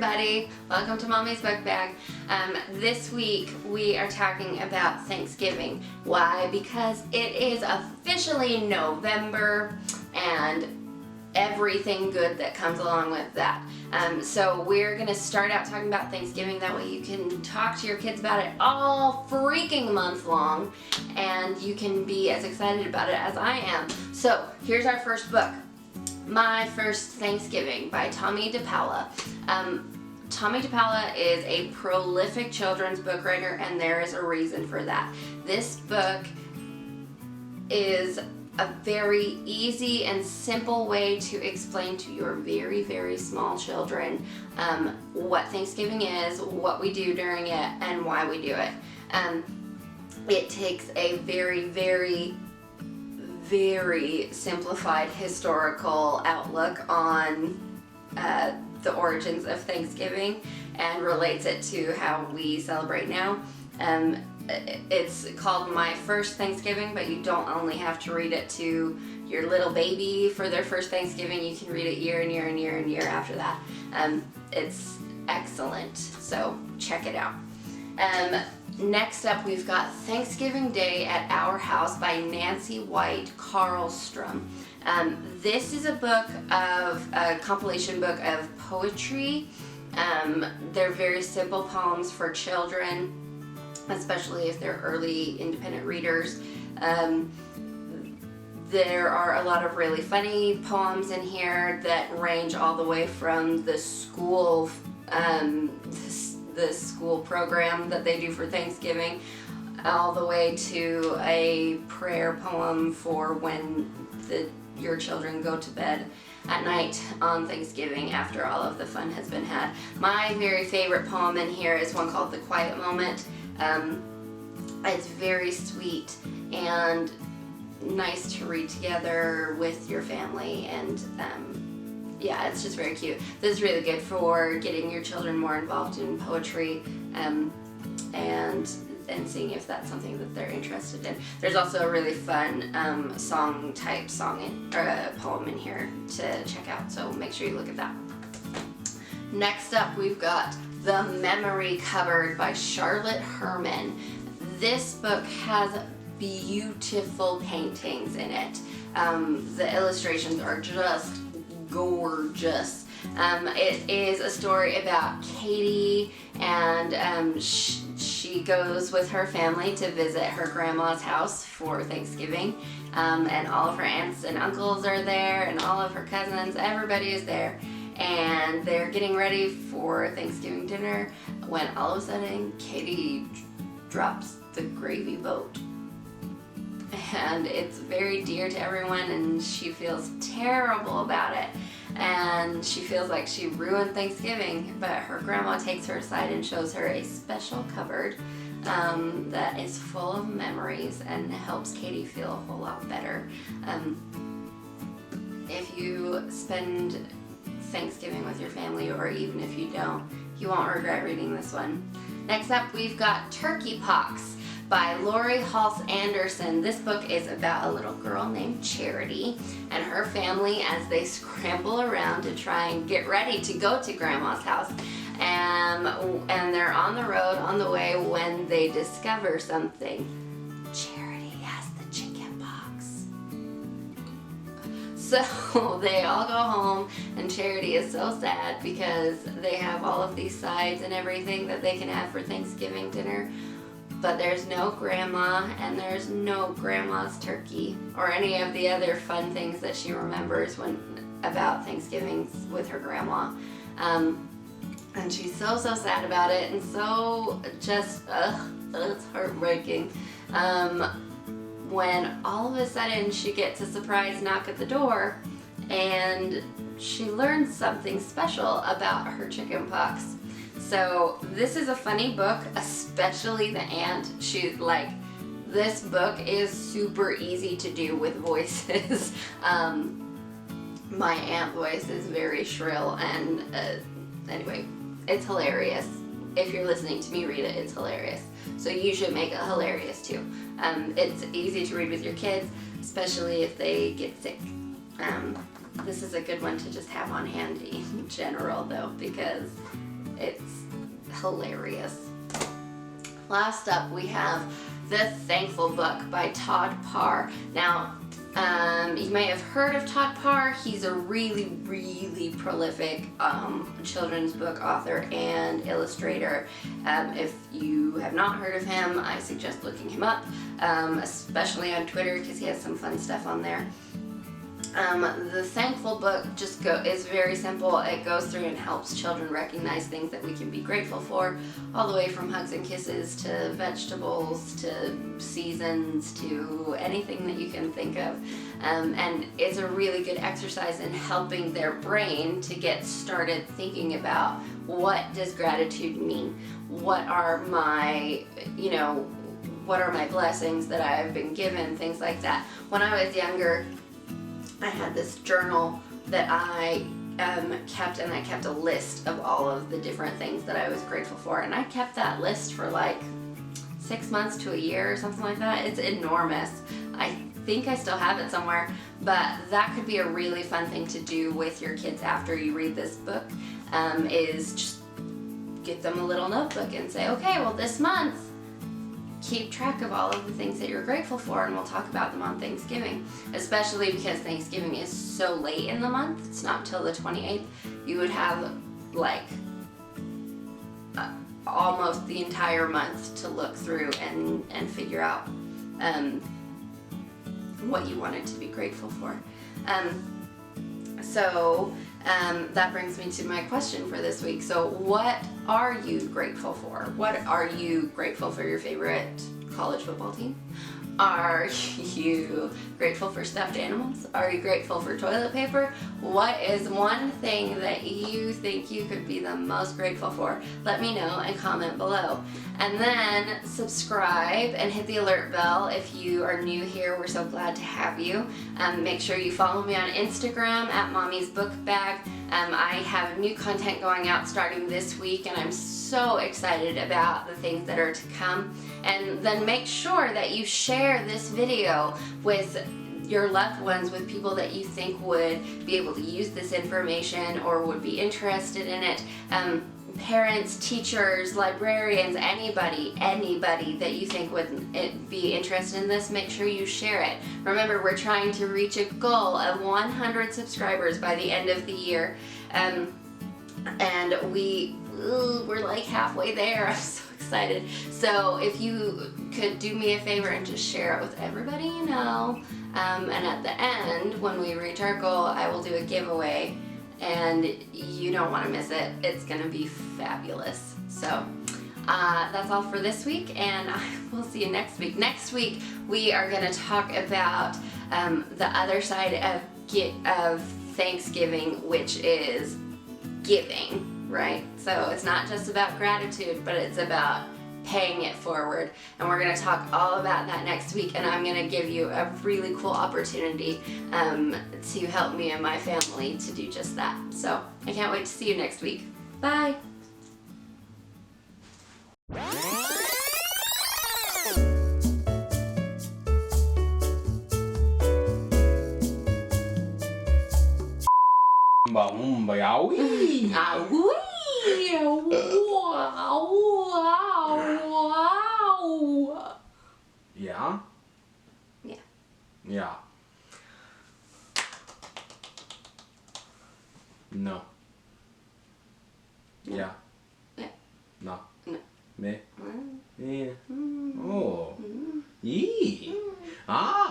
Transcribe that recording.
everybody, welcome to Mommy's Book Bag. This week we are talking about Thanksgiving. Why? Because it is officially November and everything good that comes along with that. So we're going to start out talking about Thanksgiving. That way you can talk to your kids about it all freaking month long and you can be as excited about it as I am. So here's our first book, My First Thanksgiving by Tomie dePaola. Tomie dePaola is a prolific children's book writer, and there is a reason for that. This book is a very easy and simple way to explain to your very, very small children what Thanksgiving is, what we do during it, and why we do it. It takes a very, very simplified historical outlook on the origins of Thanksgiving and relates it to how we celebrate now. It's called My First Thanksgiving, but you don't only have to read it to your little baby for their first Thanksgiving. You can read it year and year and year and year after that. It's excellent, so check it out. Next up, we've got Thanksgiving Day at Our House by Nancy White Carlstrom. This is a compilation book of poetry. They're very simple poems for children, especially if they're early independent readers. There are a lot of really funny poems in here that range all the way from the school program that they do for Thanksgiving, all the way to a prayer poem for when your children go to bed at night on Thanksgiving after all of the fun has been had. My very favorite poem in here is one called The Quiet Moment. It's very sweet and nice to read together with your family, and yeah, it's just very cute. This is really good for getting your children more involved in poetry and seeing if that's something that they're interested in. There's also a really fun poem in here to check out, so make sure you look at that. Next up, we've got The Memory Cupboard by Charlotte Herman. This book has beautiful paintings in it. The illustrations are just gorgeous. It is a story about Katie, and she goes with her family to visit her grandma's house for Thanksgiving, and all of her aunts and uncles are there, and all of her cousins, everybody is there, and they're getting ready for Thanksgiving dinner when all of a sudden Katie drops the gravy boat. And it's very dear to everyone, and she feels terrible about it, and she feels like she ruined Thanksgiving. But her grandma takes her aside and shows her a special cupboard that is full of memories and helps Katie feel a whole lot better. If you spend Thanksgiving with your family, or even if you don't, you won't regret reading this one. Next up, we've got Turkey Pox by Lori Halse Anderson. This book is about a little girl named Charity and her family as they scramble around to try and get ready to go to Grandma's house. And they're on the road on the way when they discover something. Charity has the chicken pox. So they all go home, and Charity is so sad because they have all of these sides and everything that they can have for Thanksgiving dinner. But there's no grandma, and there's no grandma's turkey, or any of the other fun things that she remembers about Thanksgiving with her grandma. And she's so sad about it, and so just, it's heartbreaking. When all of a sudden she gets a surprise knock at the door, and she learns something special about her chicken pox. So this is a funny book, especially the aunt. This book is super easy to do with voices. My aunt voice is very shrill, and anyway, it's hilarious. If you're listening to me read it, it's hilarious. So you should make it hilarious too. It's easy to read with your kids, especially if they get sick. This is a good one to just have on hand in general though, because It's hilarious. Last up, we have The Thankful Book by Todd Parr. Now, you may have heard of Todd Parr. He's a really, really prolific children's book author and illustrator. If you have not heard of him, I suggest looking him up, especially on Twitter because he has some fun stuff on there. The Thankful Book is very simple. It goes through and helps children recognize things that we can be grateful for, all the way from hugs and kisses to vegetables to seasons to anything that you can think of. And it's a really good exercise in helping their brain to get started thinking about, what does gratitude mean? What are my, what are my blessings that I've been given? Things like that. When I was younger, I had this journal that I kept, and I kept a list of all of the different things that I was grateful for, and I kept that list for like 6 months to a year or something like that. It's enormous. I think I still have it somewhere, but that could be a really fun thing to do with your kids after you read this book, is just get them a little notebook and say, okay, well, this month keep track of all of the things that you're grateful for, and we'll talk about them on Thanksgiving, especially because Thanksgiving is so late in the month. It's not till the 28th. You would have like almost the entire month to look through and figure out what you wanted to be grateful for. That brings me to my question for this week. So what are you grateful for? What are you grateful for? Your favorite college football team? Are you grateful for stuffed animals? Are you grateful for toilet paper? What is one thing that you think you could be the most grateful for? Let me know and comment below. And then subscribe and hit the alert bell if you are new here. We're so glad to have you. Make sure you follow me on Instagram at Mommy's Book Bag. I have new content going out starting this week, and I'm so excited about the things that are to come. And then make sure that you share this video with your loved ones, with people that you think would be able to use this information or would be interested in it. Parents, teachers, librarians, anybody that you think would be interested in this, make sure you share it. Remember, we're trying to reach a goal of 100 subscribers by the end of the year. And we're like halfway there. I'm so excited. So if you could do me a favor and just share it with everybody you know. And at the end, when we reach our goal, I will do a giveaway, and you don't want to miss it. It's gonna be fabulous. So that's all for this week, and I will see you next week. Next week we are gonna talk about the other side of Thanksgiving, which is giving, right? So it's not just about gratitude, but it's about paying it forward. And we're going to talk all about that next week, and I'm going to give you a really cool opportunity to help me and my family to do just that. So I can't wait to see you next week. Bye! Yeah? Yeah. Yeah. No. Yeah. Yeah. No. No. Me. Mm. Yeah. Mm. Oh. Mm. Yee. Ah.